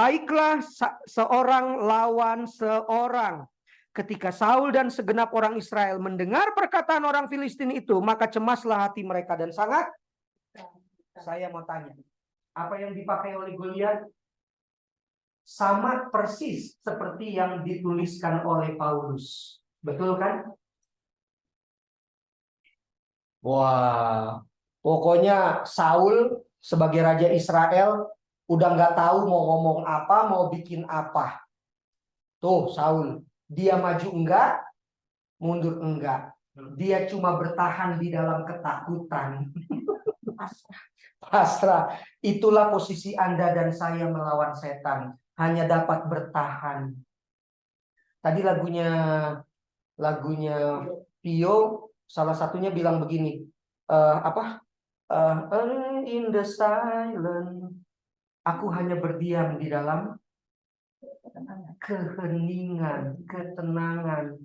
Baiklah seorang lawan seorang. Ketika Saul dan segenap orang Israel mendengar perkataan orang Filistin itu, maka cemaslah hati mereka dan sangat. Saya mau tanya, apa yang dipakai oleh Goliat sama persis seperti yang dituliskan oleh Paulus. Betul kan? Wah, pokoknya Saul sebagai raja Israel udah nggak tahu mau ngomong apa, mau bikin apa. Tuh Saul, dia maju enggak, mundur enggak. Dia cuma bertahan di dalam ketakutan. Pasrah. Itulah posisi Anda dan saya melawan setan. Hanya dapat bertahan. Tadi lagunya Pio, salah satunya bilang begini. In the silence. Aku hanya berdiam di dalam keheningan, ketenangan.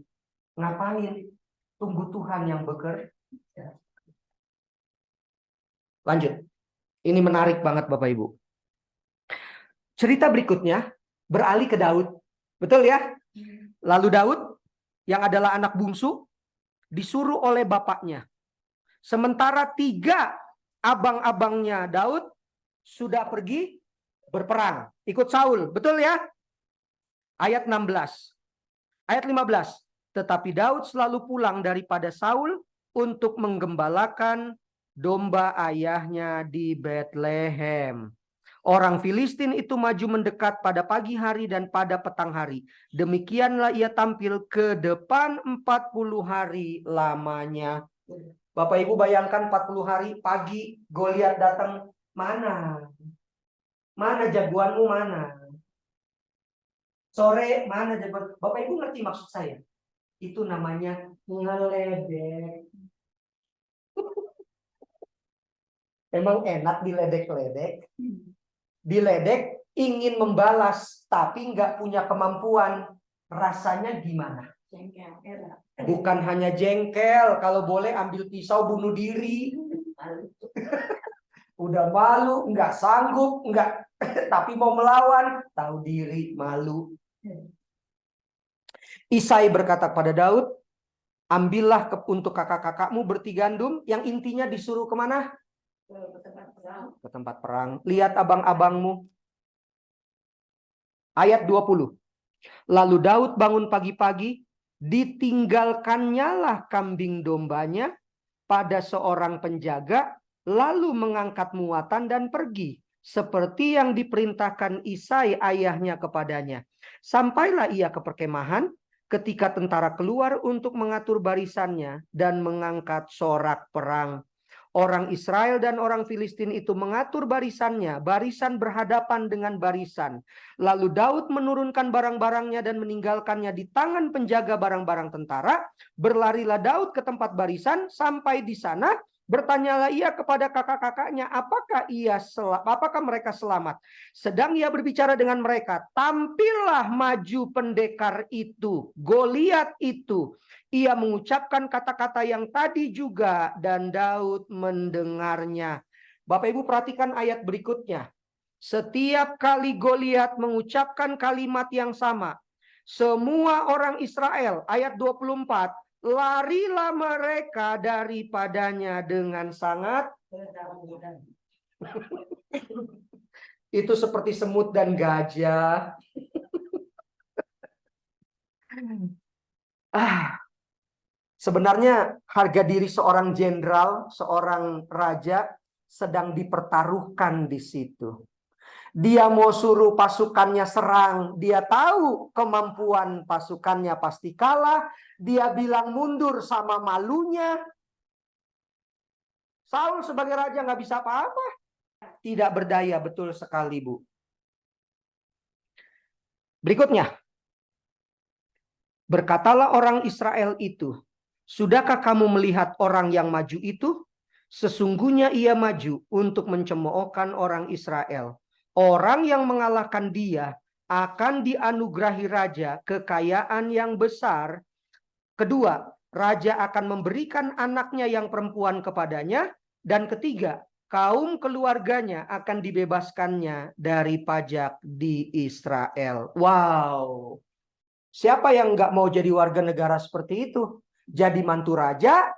Ngapain? Tunggu Tuhan yang bekerja. Lanjut. Ini menarik banget Bapak Ibu. Cerita berikutnya beralih ke Daud. Betul ya? Lalu Daud yang adalah anak bungsu disuruh oleh bapaknya. Sementara 3 abang-abangnya Daud sudah pergi berperang. Ikut Saul. Betul ya? Ayat 16. Ayat 15. Tetapi Daud selalu pulang daripada Saul untuk menggembalakan domba ayahnya di Betlehem. Orang Filistin itu maju mendekat pada pagi hari dan pada petang hari. Demikianlah ia tampil ke depan 40 hari lamanya. Bapak Ibu bayangkan 40 hari pagi Goliat datang. Mana? Mana jagoanmu mana? Sore mana jagoan? Bapak Ibu ngerti maksud saya? Itu namanya ngeledek. Emang enak diledek-ledek? Diledek ingin membalas tapi nggak punya kemampuan. Rasanya gimana? Bukan hanya jengkel, kalau boleh ambil pisau bunuh diri. Udah malu, nggak sanggup, nggak tapi mau melawan, tahu diri, malu. Isai berkata kepada Daud, ambillah untuk kakak-kakakmu berti gandum, yang intinya disuruh kemana? Ke tempat perang. Lihat abang-abangmu. Ayat 20. Lalu Daud bangun pagi-pagi, ditinggalkannya lah kambing dombanya pada seorang penjaga, lalu mengangkat muatan dan pergi, seperti yang diperintahkan Isai ayahnya kepadanya. Sampailah ia ke perkemahan, ketika tentara keluar untuk mengatur barisannya dan mengangkat sorak perang. Orang Israel dan orang Filistin itu mengatur barisannya, barisan berhadapan dengan barisan. Lalu Daud menurunkan barang-barangnya dan meninggalkannya di tangan penjaga barang-barang tentara. Berlarilah Daud ke tempat barisan, sampai di sana bertanyalah ia kepada kakak-kakaknya, apakah mereka selamat? Sedang ia berbicara dengan mereka, tampillah maju pendekar itu, Goliat itu. Ia mengucapkan kata-kata yang tadi juga dan Daud mendengarnya. Bapak Ibu perhatikan ayat berikutnya. Setiap kali Goliat mengucapkan kalimat yang sama, semua orang Israel, ayat 24, larilah mereka daripadanya dengan sangat. Itu seperti semut dan gajah. Sebenarnya harga diri seorang jenderal, seorang raja sedang dipertaruhkan di situ. Dia mau suruh pasukannya serang, dia tahu kemampuan pasukannya pasti kalah, dia bilang mundur sama malunya. Saul sebagai raja nggak bisa apa-apa. Tidak berdaya, betul sekali Bu. Berikutnya. Berkatalah orang Israel itu, sudahkah kamu melihat orang yang maju itu? Sesungguhnya ia maju untuk mencemoohkan orang Israel. Orang yang mengalahkan dia akan dianugerahi raja kekayaan yang besar. Kedua, raja akan memberikan anaknya yang perempuan kepadanya. Dan ketiga, kaum keluarganya akan dibebaskannya dari pajak di Israel. Wow. Siapa yang nggak mau jadi warga negara seperti itu? Jadi mantu raja,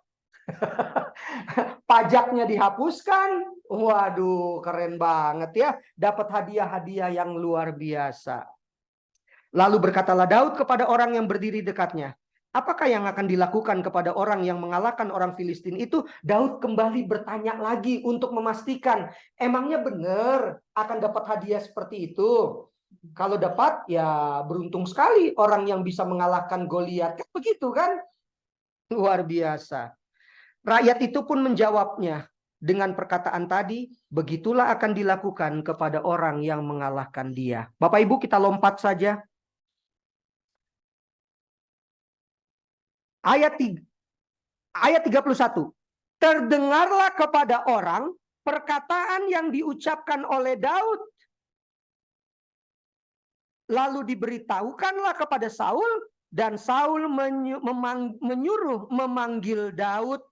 pajaknya dihapuskan. Waduh, keren banget ya. Dapat hadiah-hadiah yang luar biasa. Lalu berkatalah Daud kepada orang yang berdiri dekatnya, apakah yang akan dilakukan kepada orang yang mengalahkan orang Filistin itu? Daud kembali bertanya lagi untuk memastikan, emangnya benar akan dapat hadiah seperti itu? Kalau dapat, ya beruntung sekali orang yang bisa mengalahkan Goliat. Kan begitu kan? Luar biasa. Rakyat itu pun menjawabnya dengan perkataan tadi, begitulah akan dilakukan kepada orang yang mengalahkan dia. Bapak Ibu, kita lompat saja. Ayat 31. Terdengarlah kepada orang perkataan yang diucapkan oleh Daud. Lalu diberitahukanlah kepada Saul, dan Saul menyuruh memanggil Daud.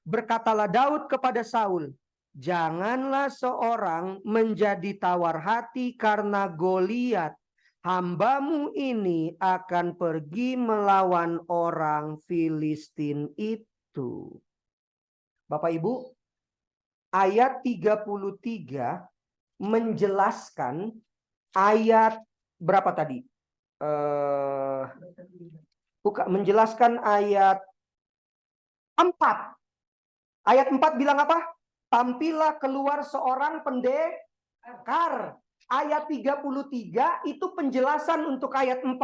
Berkatalah Daud kepada Saul, janganlah seorang menjadi tawar hati karena Goliat. Hambamu ini akan pergi melawan orang Filistin itu. Bapak Ibu, ayat 33 menjelaskan ayat berapa tadi? Menjelaskan ayat 4. Ayat 4 bilang apa? Tampillah keluar seorang pendekar. Ayat 33 itu penjelasan untuk ayat 4.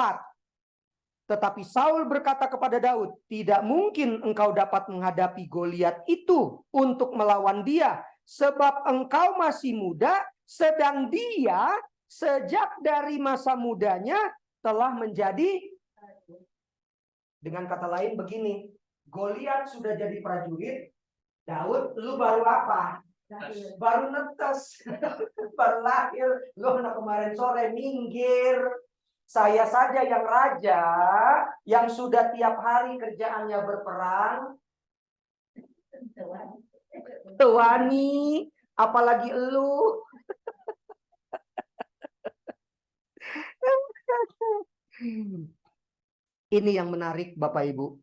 Tetapi Saul berkata kepada Daud, tidak mungkin engkau dapat menghadapi Goliat itu untuk melawan dia, sebab engkau masih muda, sedang dia sejak dari masa mudanya telah menjadi, dengan kata lain begini, Goliat sudah jadi prajurit, Daud, lu baru apa? Baru netes, baru lahir. Lu anak kemarin sore minggir. Saya saja yang raja, yang sudah tiap hari kerjaannya berperang. Tuani, apalagi elu. Ini yang menarik Bapak Ibu.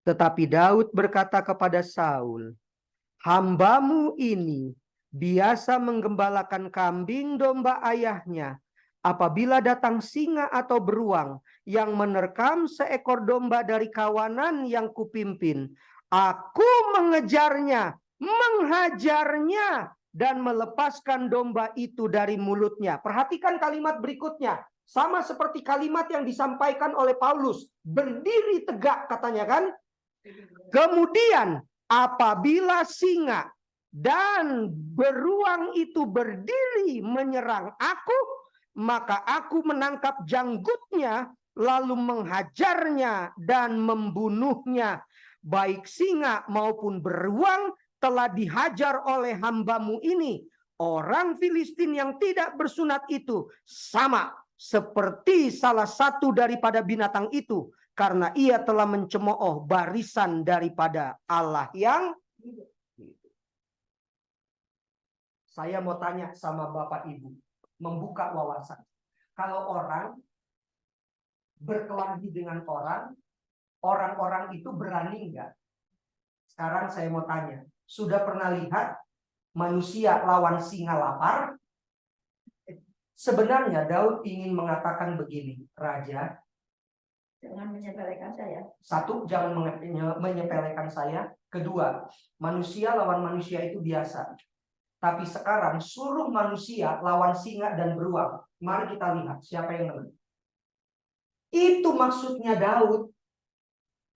Tetapi Daud berkata kepada Saul, hambamu ini biasa menggembalakan kambing domba ayahnya. Apabila datang singa atau beruang yang menerkam seekor domba dari kawanan yang kupimpin, aku mengejarnya, menghajarnya, dan melepaskan domba itu dari mulutnya. Perhatikan kalimat berikutnya. Sama seperti kalimat yang disampaikan oleh Paulus. Berdiri tegak katanya kan. Kemudian apabila singa dan beruang itu berdiri menyerang aku, maka aku menangkap janggutnya, lalu menghajarnya dan membunuhnya. Baik singa maupun beruang telah dihajar oleh hambamu ini. Orang Filistin yang tidak bersunat itu sama seperti salah satu daripada binatang itu, karena ia telah mencemooh barisan daripada Allah yang hidup. Saya mau tanya sama Bapak Ibu, membuka wawasan. Kalau orang berkelahi dengan orang-orang itu berani enggak? Sekarang saya mau tanya, sudah pernah lihat manusia lawan singa lapar? Sebenarnya Daud ingin mengatakan begini, Raja, jangan menyepelekan saya. Satu, jangan menyepelekan saya. Kedua, manusia lawan manusia itu biasa. Tapi sekarang suruh manusia lawan singa dan beruang. Mari kita lihat siapa yang menang. Itu maksudnya Daud.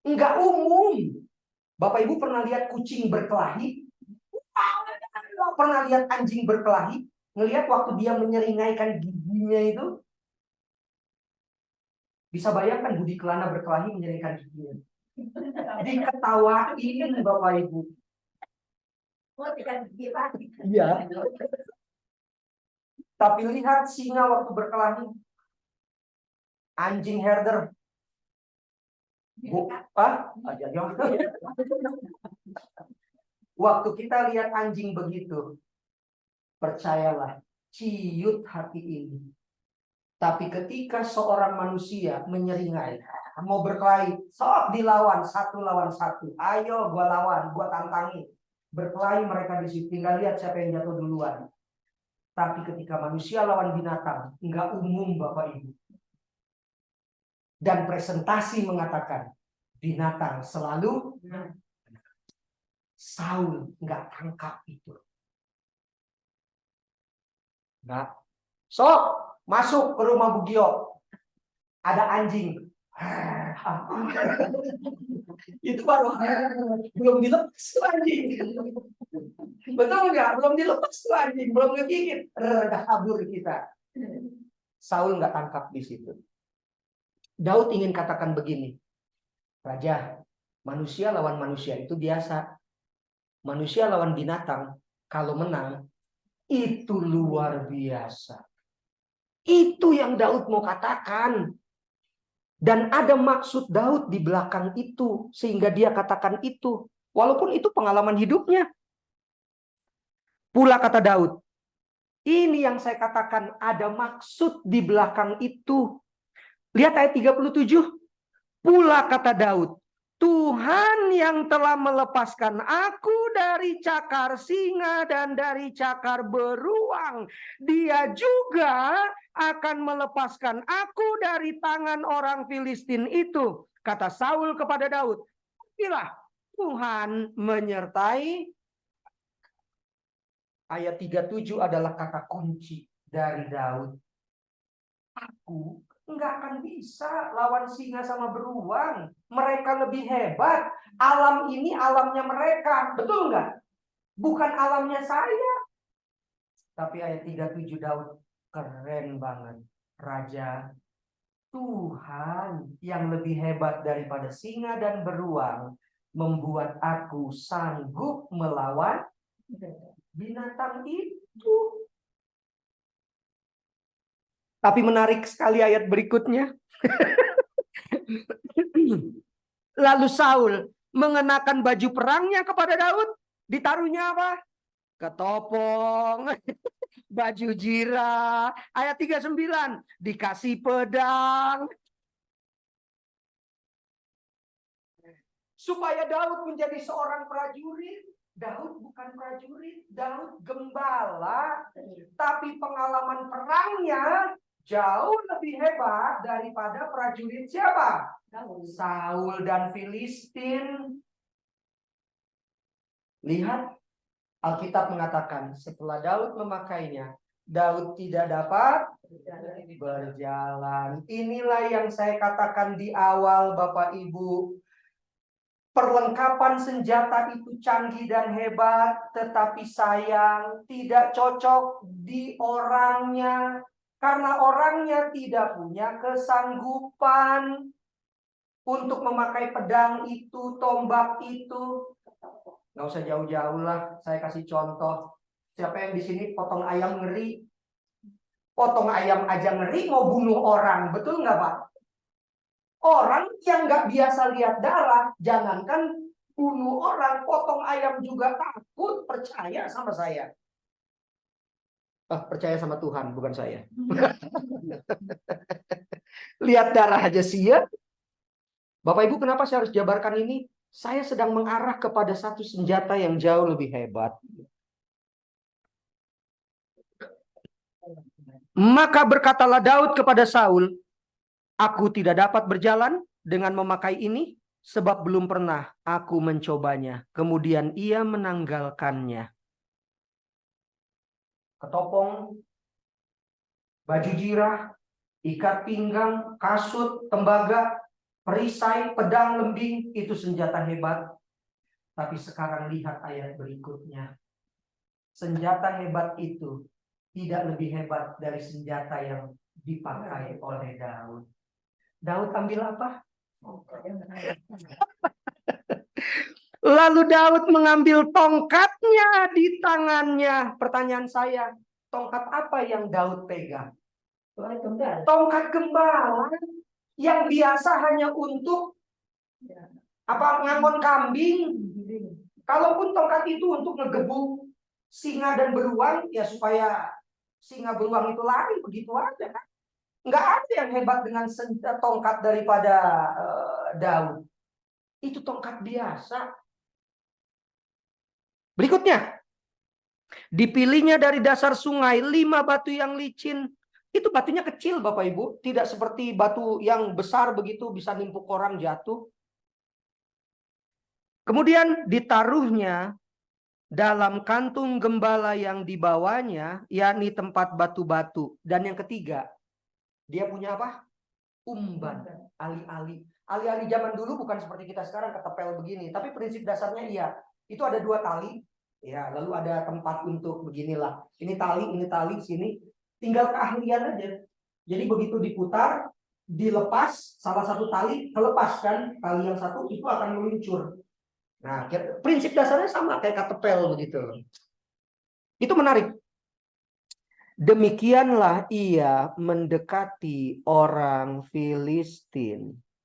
Enggak umum. Bapak Ibu pernah lihat kucing berkelahi? Pernah lihat anjing berkelahi? Ngelihat waktu dia menyeringaikan giginya itu? Bisa bayangkan Budi Kelana berkelahi menyeringaikan giginya. Diketawain Bapak Ibu. Iya. Tapi lihat singa waktu berkelahi. Anjing herder. Waktu kita lihat anjing begitu, percayalah, ciut hati ini. Tapi ketika seorang manusia menyeringai, mau berkelahi, sok dilawan 1 lawan 1. Ayo gua lawan, gua tantangin. Berkelahi mereka di situ, tinggal lihat siapa yang jatuh duluan. Tapi ketika manusia lawan binatang, nggak umum Bapak Ibu. Dan presentasi mengatakan, binatang selalu Saul nggak tangkap itu. Nggak. Sok, masuk ke rumah Bugio. Ada anjing. Itu baru belum dilepas tuh anjing. Betul nggak? Belum dilepas tuh anjing, belum ngegigit. Udah kabur kita. Saul nggak tangkap di situ. Daud ingin katakan begini, Raja, manusia lawan manusia itu biasa. Manusia lawan binatang, kalau menang, itu luar biasa. Itu yang Daud mau katakan. Dan ada maksud Daud di belakang itu, sehingga dia katakan itu. Walaupun itu pengalaman hidupnya. Pula kata Daud, ini yang saya katakan ada maksud di belakang itu. Lihat ayat 37. Pula kata Daud, Tuhan yang telah melepaskan aku dari cakar singa dan dari cakar beruang, Dia juga akan melepaskan aku dari tangan orang Filistin itu. Kata Saul kepada Daud, "Bila Tuhan menyertai." Ayat 37 adalah kata kunci dari Daud. Aku nggak akan bisa lawan singa sama beruang. Mereka lebih hebat. Alam ini alamnya mereka. Betul nggak? Bukan alamnya saya. Tapi ayat 37 Daud keren banget. Raja, Tuhan yang lebih hebat daripada singa dan beruang membuat aku sanggup melawan binatang itu. Tapi menarik sekali ayat berikutnya. Lalu Saul mengenakan baju perangnya kepada Daud. Ditaruhnya apa? Ketopong, baju jira. Ayat 39. Dikasih pedang. Supaya Daud menjadi seorang prajurit. Daud bukan prajurit. Daud gembala. Tapi pengalaman perangnya jauh lebih hebat daripada prajurit siapa? Saul dan Filistin. Lihat, Alkitab mengatakan setelah Daud memakainya, Daud tidak dapat berjalan. Inilah yang saya katakan di awal Bapak Ibu. Perlengkapan senjata itu canggih dan hebat, tetapi sayang tidak cocok di orangnya. Karena orangnya tidak punya kesanggupan untuk memakai pedang itu, tombak itu. Nggak usah jauh-jauh lah, saya kasih contoh. Siapa yang di sini potong ayam ngeri? Potong ayam aja ngeri, mau bunuh orang, betul nggak Pak? Orang yang nggak biasa lihat darah, jangankan bunuh orang, potong ayam juga takut. Percaya sama saya. Percaya sama Tuhan, bukan saya. Lihat darah aja siap. Bapak Ibu, kenapa saya harus jabarkan ini? Saya sedang mengarah kepada satu senjata yang jauh lebih hebat. Maka berkatalah Daud kepada Saul, aku tidak dapat berjalan dengan memakai ini, sebab belum pernah aku mencobanya. Kemudian ia menanggalkannya. Ketopong, baju jirah, ikat pinggang, kasut, tembaga, perisai, pedang, lembing, itu senjata hebat. Tapi sekarang lihat ayat berikutnya. Senjata hebat itu tidak lebih hebat dari senjata yang dipakai oleh Daud. Daud ambil apa? Lalu Daud mengambil tongkatnya di tangannya. Pertanyaan saya, tongkat apa yang Daud pegang? Tongkat gembala yang biasa hanya untuk apa? Ngangon kambing. Kalaupun tongkat itu untuk ngegebuk singa dan beruang, ya supaya singa beruang itu lari begitu aja kan. Nggak ada yang hebat dengan tongkat daripada Daud. Itu tongkat biasa. Berikutnya, dipilihnya dari dasar sungai 5 batu yang licin. Itu batunya kecil Bapak Ibu. Tidak seperti batu yang besar begitu bisa nimpuk orang jatuh. Kemudian ditaruhnya dalam kantung gembala yang dibawanya, yakni tempat batu-batu. Dan yang ketiga, dia punya apa? Umban, ali-ali. Ali-ali zaman dulu bukan seperti kita sekarang ketepel begini, tapi prinsip dasarnya iya. Itu ada 2 tali, ya, lalu ada tempat untuk beginilah. Ini tali sini. Tinggal keahlian aja. Jadi begitu diputar, dilepas salah satu tali, kelepaskan tali yang satu itu akan meluncur. Nah, prinsip dasarnya sama kayak ketepel begitu. Itu menarik. Demikianlah ia mendekati orang Filistin.